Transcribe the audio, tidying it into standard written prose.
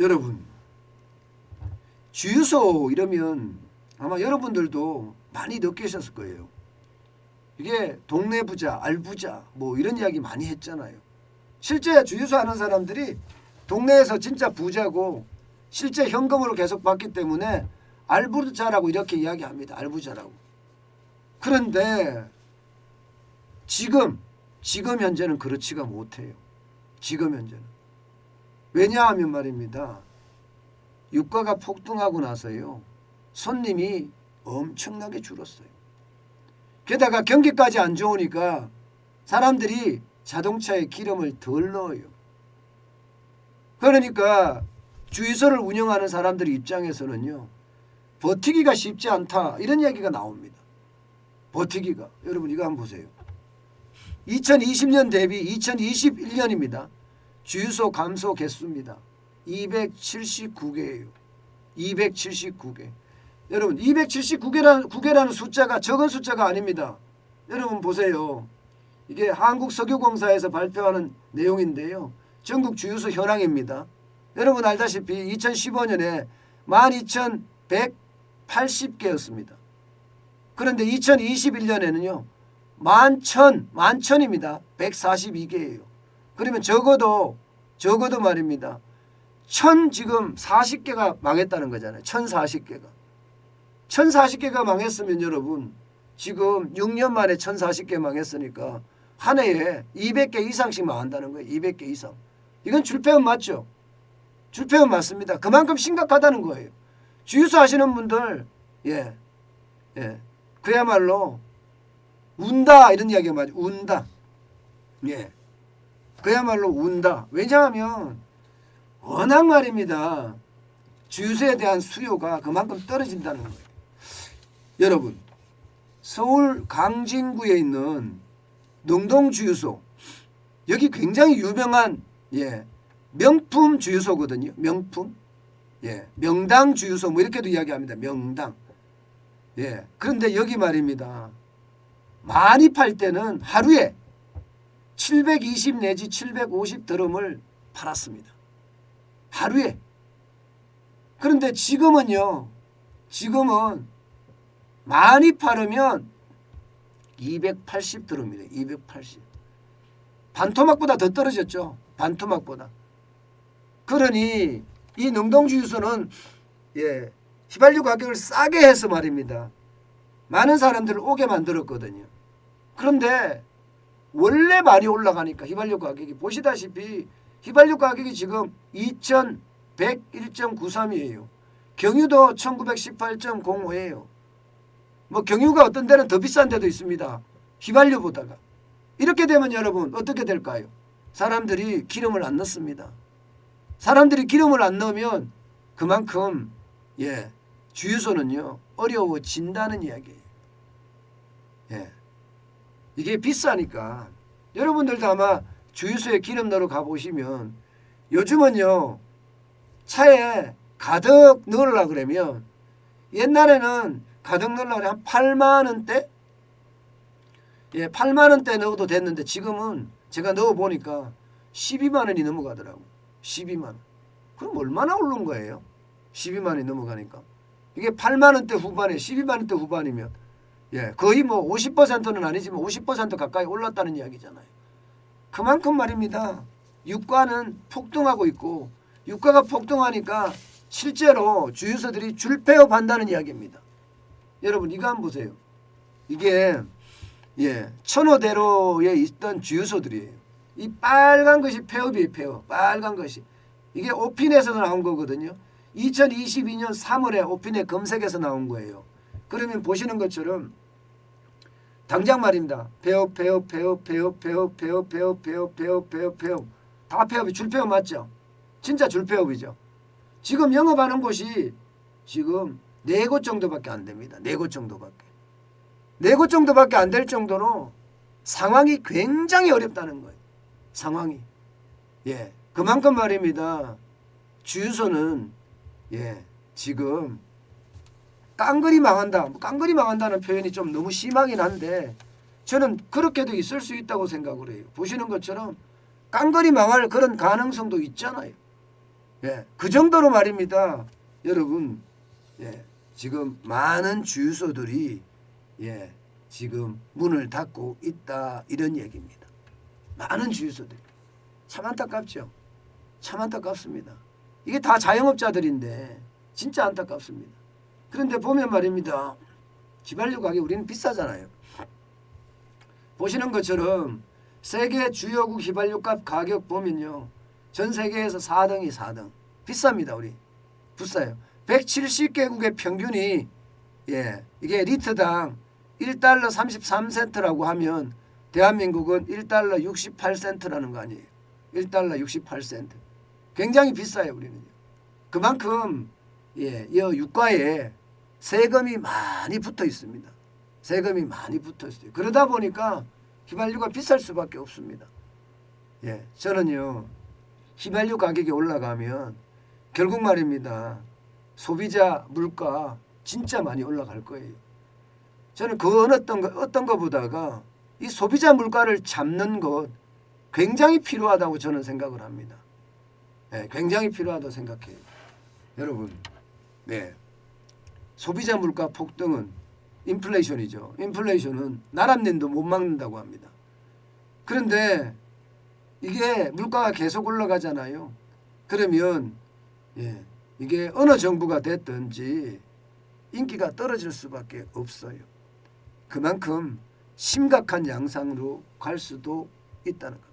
여러분, 주유소 이러면 아마 여러분들도 많이 느끼셨을 거예요. 이게 동네 부자, 알부자 뭐 이런 이야기 많이 했잖아요. 실제 주유소 하는 사람들이 동네에서 진짜 부자고 실제 현금으로 계속 받기 때문에 알부자라고 이렇게 이야기합니다. 알부자라고. 그런데 지금 현재는 그렇지가 못해요. 지금 현재는. 왜냐하면 말입니다. 유가가 폭등하고 나서요. 손님이 엄청나게 줄었어요. 게다가 경기까지 안 좋으니까 사람들이 자동차에 기름을 덜 넣어요. 그러니까 주유소를 운영하는 사람들 입장에서는요. 버티기가 쉽지 않다. 이런 얘기가 나옵니다. 버티기가. 여러분 이거 한번 보세요. 2020년 대비 2021년입니다. 주유소 감소 개수입니다. 279개예요. 279개. 여러분 279개라는 숫자가 적은 숫자가 아닙니다. 여러분 보세요. 이게 한국석유공사에서 발표하는 내용인데요. 전국 주유소 현황입니다. 여러분 알다시피 2015년에 12,180개였습니다. 그런데 2021년에는요. 만천입니다. 142개예요. 그러면 적어도 말입니다. 지금 40개가 망했다는 거잖아요. 1040개가. 1040개가 망했으면 여러분 지금 6년 만에 1040개 망했으니까 한 해에 200개 이상씩 망한다는 거예요. 200개 이상. 이건 줄폐업 맞죠? 줄폐업 맞습니다. 그만큼 심각하다는 거예요. 주유소 하시는 분들 그야말로 운다 이런 이야기가 맞아요. 운다. 그야말로 운다. 왜냐하면 워낙 말입니다. 주유소에 대한 수요가 그만큼 떨어진다는 거예요. 여러분 서울 강진구에 있는 능동주유소 여기 굉장히 유명한 명품 주유소거든요. 명품. 명당 주유소 뭐 이렇게도 이야기합니다. 명당. 그런데 여기 말입니다. 많이 팔 때는 하루에 720 내지 750 드럼을 팔았습니다. 하루에. 그런데 지금은 많이 팔으면 280 드럼입니다. 280. 반토막보다 더 떨어졌죠. 반토막보다. 그러니 이 능동주유소는 휘발유 가격을 싸게 해서 말입니다. 많은 사람들을 오게 만들었거든요. 그런데 원래 많이 올라가니까 휘발유 가격이 보시다시피 휘발유 가격이 지금 2101.93이에요. 경유도 1918.05예요. 뭐 경유가 어떤 데는 더 비싼 데도 있습니다. 휘발유보다가. 이렇게 되면 여러분 어떻게 될까요? 사람들이 기름을 안 넣습니다. 사람들이 기름을 안 넣으면 그만큼 주유소는요 어려워진다는 이야기예요. 이게 비싸니까 여러분들도 아마 주유소에 기름 넣으러 가보시면 요즘은요 차에 가득 넣으려고 그러면 옛날에는 가득 넣으려고 한 8만 원대 8만 원대 넣어도 됐는데 지금은 제가 넣어보니까 12만 원이 넘어가더라고요. 12만 원. 그럼 얼마나 오른 거예요? 12만 원이 넘어가니까. 이게 8만 원대 후반에 12만 원대 후반이면 거의 뭐 50%는 아니지만 50% 가까이 올랐다는 이야기잖아요. 그만큼 말입니다. 유가는 폭등하고 있고 유가가 폭등하니까 실제로 주유소들이 줄폐업한다는 이야기입니다. 여러분 이거 한번 보세요. 이게 천호대로에 있던 주유소들이에요. 이 빨간 것이 폐업이에요. 폐업. 빨간 것이. 이게 오핀에서 나온 거거든요. 2022년 3월에 오핀에 검색에서 나온 거예요. 그러면 보시는 것처럼 당장 말입니다. 폐업 다 폐업이 줄폐업 맞죠? 진짜 줄폐업이죠. 지금 영업하는 곳이 지금 4곳 정도밖에 안 됩니다. 4곳 정도밖에. 4곳 정도밖에 안 될 정도로 상황이 굉장히 어렵다는 거예요. 상황이. 그만큼 말입니다. 주유소는 지금 깡그리 망한다. 깡그리 망한다는 표현이 좀 너무 심하긴 한데 저는 그렇게도 있을 수 있다고 생각을 해요. 보시는 것처럼 깡그리 망할 그런 가능성도 있잖아요. 예, 그 정도로 말입니다. 여러분, 예, 지금 많은 주유소들이 예, 지금 문을 닫고 있다 이런 얘기입니다. 많은 주유소들이. 참 안타깝죠. 참 안타깝습니다. 이게 다 자영업자들인데 진짜 안타깝습니다. 그런데 보면 말입니다. 휘발유 가격 우리는 비싸잖아요. 보시는 것처럼 세계 주요국 휘발유값 가격 보면요. 전 세계에서 4등이 4등. 비쌉니다. 우리. 비싸요. 170개국의 평균이 예, 이게 리터당 1달러 33센트라고 하면 대한민국은 1달러 68센트라는 거 아니에요. 1달러 68센트. 굉장히 비싸요. 우리는. 그만큼 예, 이 유가에 세금이 많이 붙어 있습니다. 세금이 많이 붙어 있어요. 그러다 보니까 휘발유가 비쌀 수밖에 없습니다. 예, 저는요. 휘발유 가격이 올라가면 결국 말입니다. 소비자 물가 진짜 많이 올라갈 거예요. 저는 그 어떤 것보다가 이 소비자 물가를 잡는 것 굉장히 필요하다고 저는 생각을 합니다. 네, 굉장히 필요하다고 생각해요. 여러분, 네, 소비자 물가 폭등은 인플레이션이죠. 인플레이션은 나랏님도 못 막는다고 합니다. 그런데 이게 물가가 계속 올라가잖아요. 그러면 예, 이게 어느 정부가 됐든지 인기가 떨어질 수밖에 없어요. 그만큼 심각한 양상으로 갈 수도 있다는 겁니다.